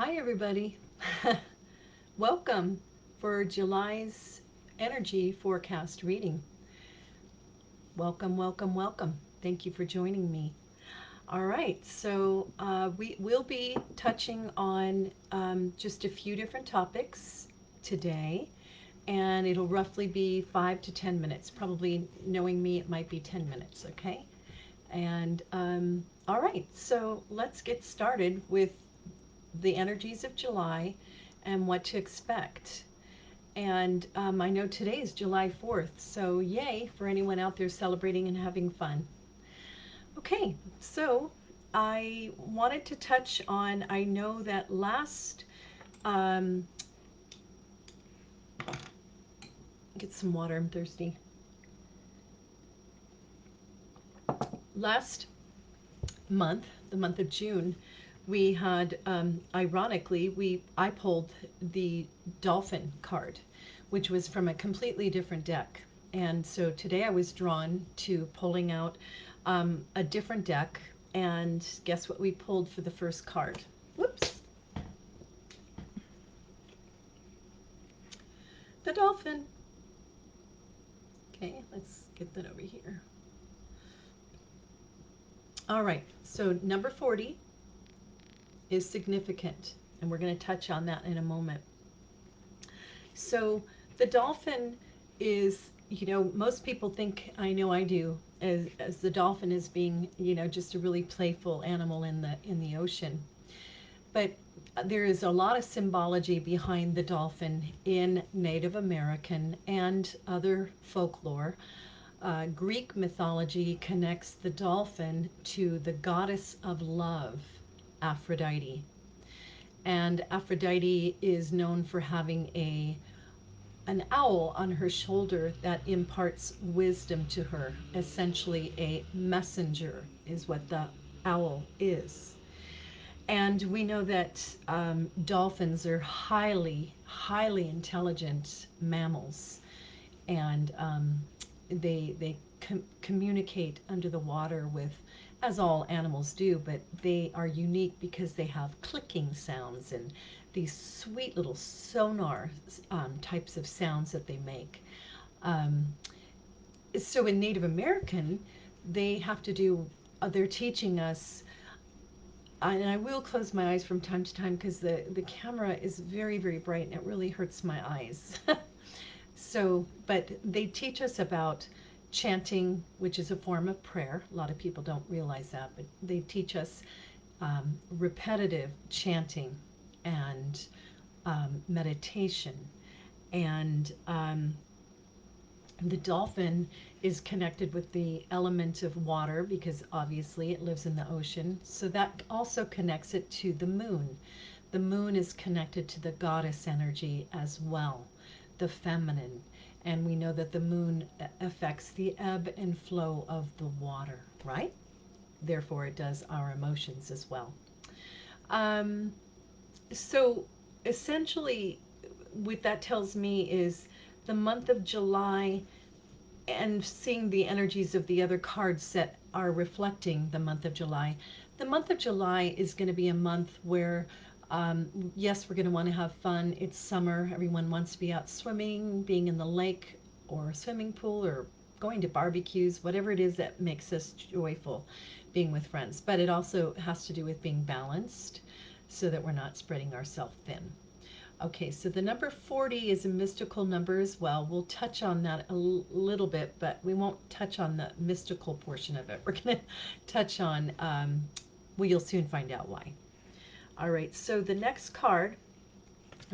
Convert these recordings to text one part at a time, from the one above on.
Hi, everybody. Welcome for July's energy forecast reading. Welcome, welcome, welcome. Thank you for joining me. All right, so we will be touching on just a few different topics today, and it'll roughly be 5 to 10 minutes. Probably knowing me, it might be 10 minutes, okay? And all right, so let's get started with the energies of July and what to expect. And I know today is July 4th, so yay for anyone out there celebrating and having fun. Okay, so I wanted to touch on, I know that um, get some water, I'm thirsty. Last month, the month of June, we had, ironically, I pulled the dolphin card, which was from a completely different deck. And so today I was drawn to pulling out a different deck. And guess what we pulled for the first card? Whoops, the dolphin. Okay, let's get that over here. All right, so number 40 is significant, and we're going to touch on that in a moment. So the dolphin is, most people think, I know I do, as the dolphin as being, just a really playful animal in the ocean. But there is a lot of symbology behind the dolphin in Native American and other folklore. Greek mythology connects the dolphin to the goddess of love, Aphrodite. And Aphrodite is known for having an owl on her shoulder that imparts wisdom to her. Essentially, a messenger is what the owl is. And we know that dolphins are highly, highly intelligent mammals, and they communicate under the water with, as all animals do, but they are unique because they have clicking sounds and these sweet little sonar types of sounds that they make. Um, so in Native American, they have to do, they're teaching us, and I will close my eyes from time to time because the camera is very, very bright and it really hurts my eyes. So, but they teach us about chanting, which is a form of prayer. A lot of people don't realize that, but they teach us repetitive chanting and meditation. And the dolphin is connected with the element of water because obviously it lives in the ocean. So that also connects it to the moon. The moon is connected to the goddess energy as well, the feminine. And we know that the moon affects the ebb and flow of the water, right? Therefore, it does our emotions as well. Um, so essentially, what that tells me is the month of July and seeing the energies of the other cards that are reflecting the month of July. The month of July is going to be a month where, yes, we're going to want to have fun. It's summer. Everyone wants to be out swimming, being in the lake or a swimming pool, or going to barbecues, whatever it is that makes us joyful, being with friends. But it also has to do with being balanced so that we're not spreading ourselves thin. Okay, so the number 40 is a mystical number as well. We'll touch on that a little bit, but we won't touch on the mystical portion of it. We're going to touch on, well, you'll soon find out why. All right, so the next card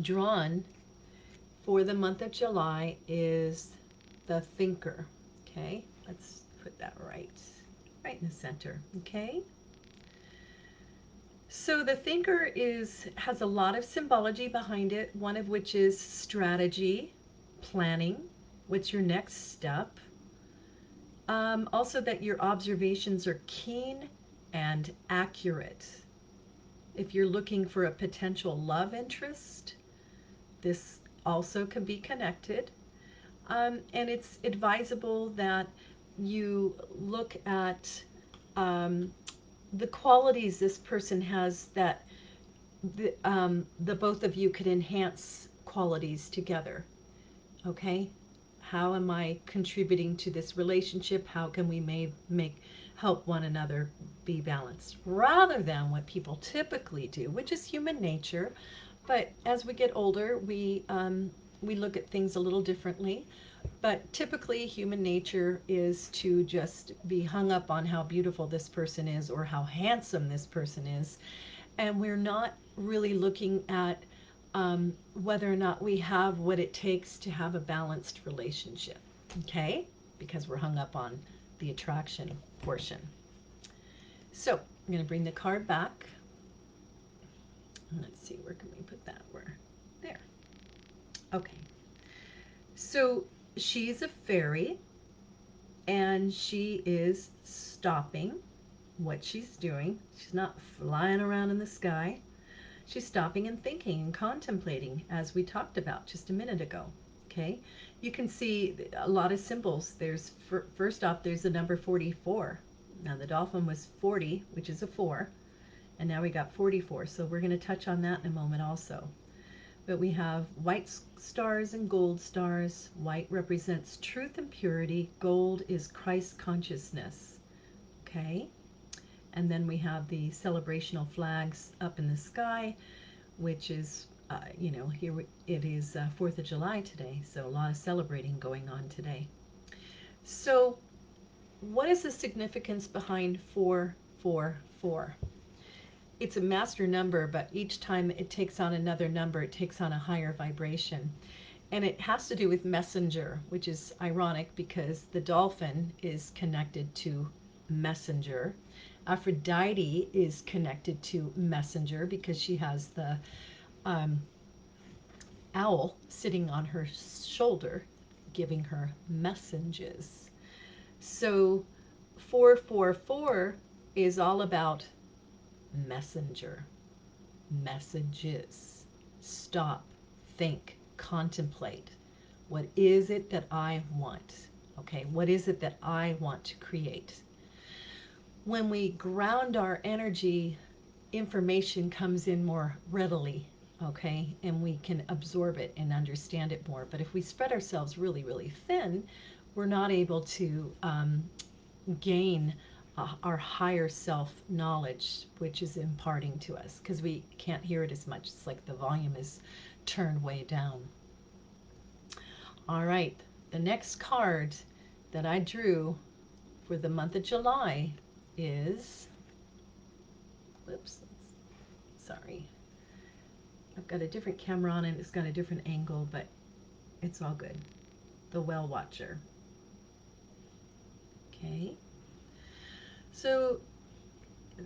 drawn for the month of July is the Thinker. Okay, let's put that right in the center. Okay. So the thinker has a lot of symbology behind it, one of which is strategy, planning, what's your next step. Also that your observations are keen and accurate. If you're looking for a potential love interest, this also can be connected. And it's advisable that you look at the qualities this person has that the both of you could enhance qualities together. Okay, how am I contributing to this relationship? How can we make help one another be balanced, rather than what people typically do, which is human nature. But as we get older, we look at things a little differently. But typically, human nature is to just be hung up on how beautiful this person is or how handsome this person is, and we're not really looking at whether or not we have what it takes to have a balanced relationship. Okay? Because we're hung up on the attraction portion. So I'm going to bring the card back. Let's see, where can we put that? Where? There. Okay. So she's a fairy, and she is stopping what she's doing. She's not flying around in the sky. She's stopping and thinking and contemplating, as we talked about just a minute ago. Okay, you can see a lot of symbols. There's first off, there's the number 44. Now the dolphin was 40, which is a 4, and now we got 44. So we're going to touch on that in a moment also. But we have white stars and gold stars. White represents truth and purity. Gold is Christ consciousness. Okay, and then we have the celebrational flags up in the sky, which is, here it is 4th of July today, so a lot of celebrating going on today. So, what is the significance behind 444? It's a master number, but each time it takes on another number, it takes on a higher vibration. And it has to do with messenger, which is ironic because the dolphin is connected to messenger. Aphrodite is connected to messenger because she has the um, owl sitting on her shoulder, giving her messages. So 444 is all about messenger, messages. Stop, think, contemplate. What is it that I want? Okay, what is it that I want to create? When we ground our energy, information comes in more readily, okay, and we can absorb it and understand it more. But if we spread ourselves really, really thin, we're not able to gain our higher self knowledge, which is imparting to us because we can't hear it as much. It's like the volume is turned way down. All right, the next card that I drew for the month of July is, whoops, sorry, I've got a different camera on and it's got a different angle, but it's all good. The Well Watcher. Okay. So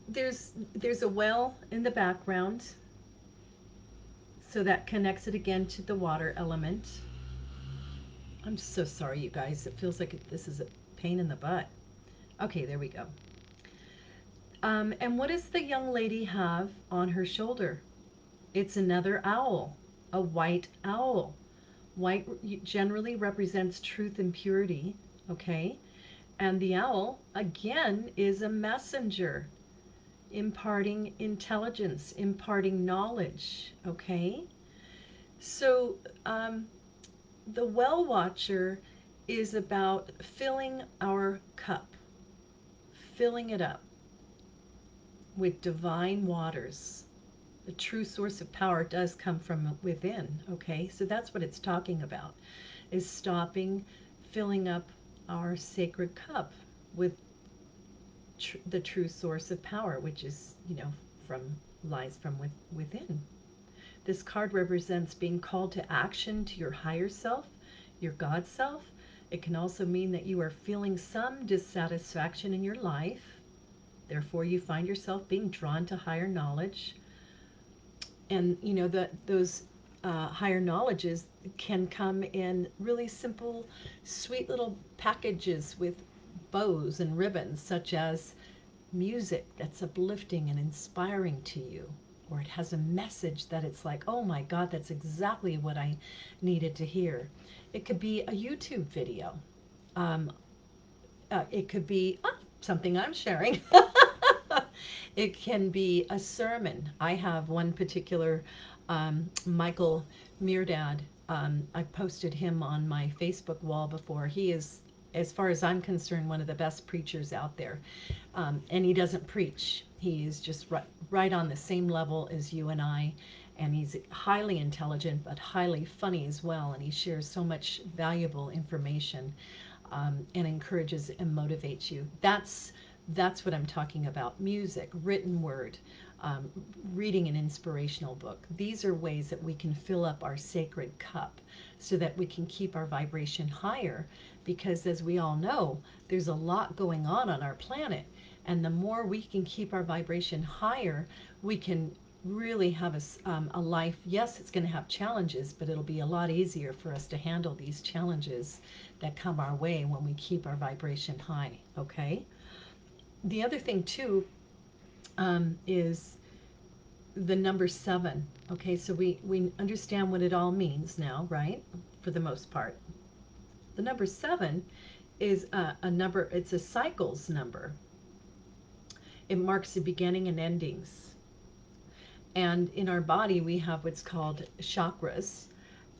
there's a well in the background, so that connects it again to the water element. I'm so sorry, you guys. It feels like this is a pain in the butt. Okay, there we go. And what does the young lady have on her shoulder? It's another owl, a white owl. White generally represents truth and purity, okay? And the owl, again, is a messenger, imparting intelligence, imparting knowledge, okay? So the well watcher is about filling our cup, filling it up with divine waters. The true source of power does come from within, okay? So that's what it's talking about, is stopping, filling up our sacred cup with the true source of power, which is, from lies from within. This card represents being called to action to your higher self, your God self. It can also mean that you are feeling some dissatisfaction in your life. Therefore, you find yourself being drawn to higher knowledge. And, those higher knowledges can come in really simple, sweet little packages with bows and ribbons, such as music that's uplifting and inspiring to you, or it has a message that it's like, oh my God, that's exactly what I needed to hear. It could be a YouTube video. It could be something I'm sharing. It can be a sermon. I have one particular Michael Meerdad. I posted him on my Facebook wall before. He is, as far as I'm concerned, one of the best preachers out there. And he doesn't preach. He is just right on the same level as you and I. And he's highly intelligent, but highly funny as well. And he shares so much valuable information, and encourages and motivates you. That's what I'm talking about. Music, written word, um, reading an inspirational book. These are ways that we can fill up our sacred cup so that we can keep our vibration higher. Because as we all know, there's a lot going on our planet. And the more we can keep our vibration higher, we can really have a life. Yes, it's going to have challenges, but it'll be a lot easier for us to handle these challenges that come our way when we keep our vibration high. Okay. The other thing too, is the number 7. Okay, so we understand what it all means now, right? For the most part, the number 7 is a number. It's a cycles number. It marks the beginning and endings. And in our body, we have what's called chakras,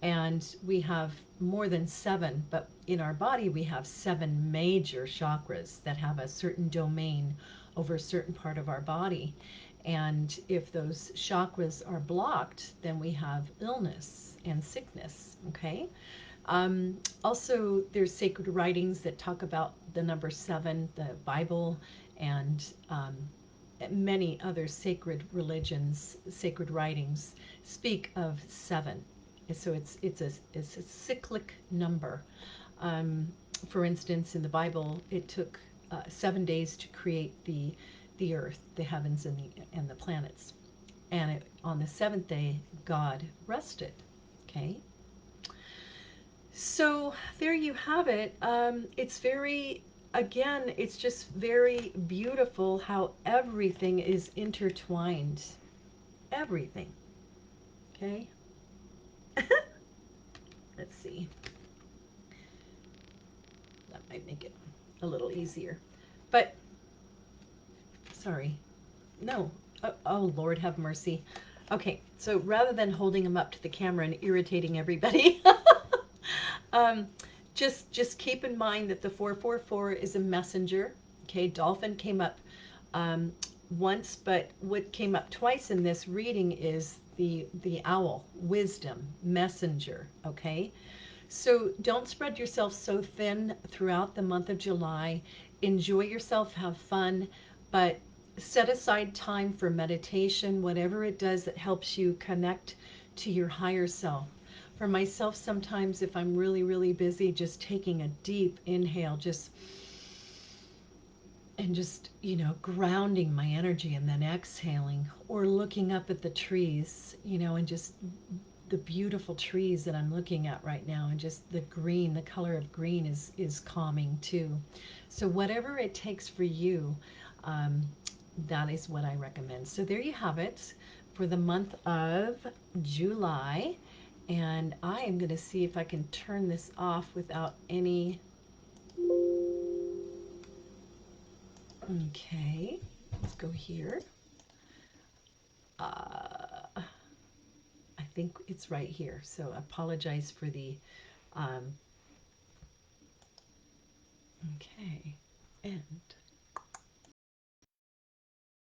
and we have more than 7, but in our body we have 7 major chakras that have a certain domain over a certain part of our body. And if those chakras are blocked, then we have illness and sickness. Okay. Also, there's sacred writings that talk about the number 7, the Bible, and many other sacred religions, sacred writings speak of 7. So it's a cyclic number. Um, for instance, in the Bible, it took 7 days to create the earth, the heavens, and the planets. And on the seventh day, God rested. Okay. So there you have it. It's very, again, it's just very beautiful how everything is intertwined. Everything. Okay. Let's see. That might make it a little easier. But, sorry. No. Oh, Lord have mercy. Okay, so rather than holding them up to the camera and irritating everybody, um, just keep in mind that the 444 is a messenger. Okay, dolphin came up um, once, but what came up twice in this reading is the owl, wisdom, messenger. Okay, so don't spread yourself so thin throughout the month of July. Enjoy yourself, have fun, but set aside time for meditation, whatever it does that helps you connect to your higher self. For myself, sometimes if I'm really, really busy, just taking a deep inhale, grounding my energy and then exhaling, or looking up at the trees, and just the beautiful trees that I'm looking at right now, and just the green, the color of green is calming too. So whatever it takes for you, um, that is what I recommend. So there you have it for the month of July. And I am going to see if I can turn this off without any. Okay, let's go here. I think it's right here. So I apologize for the. Um, okay, end.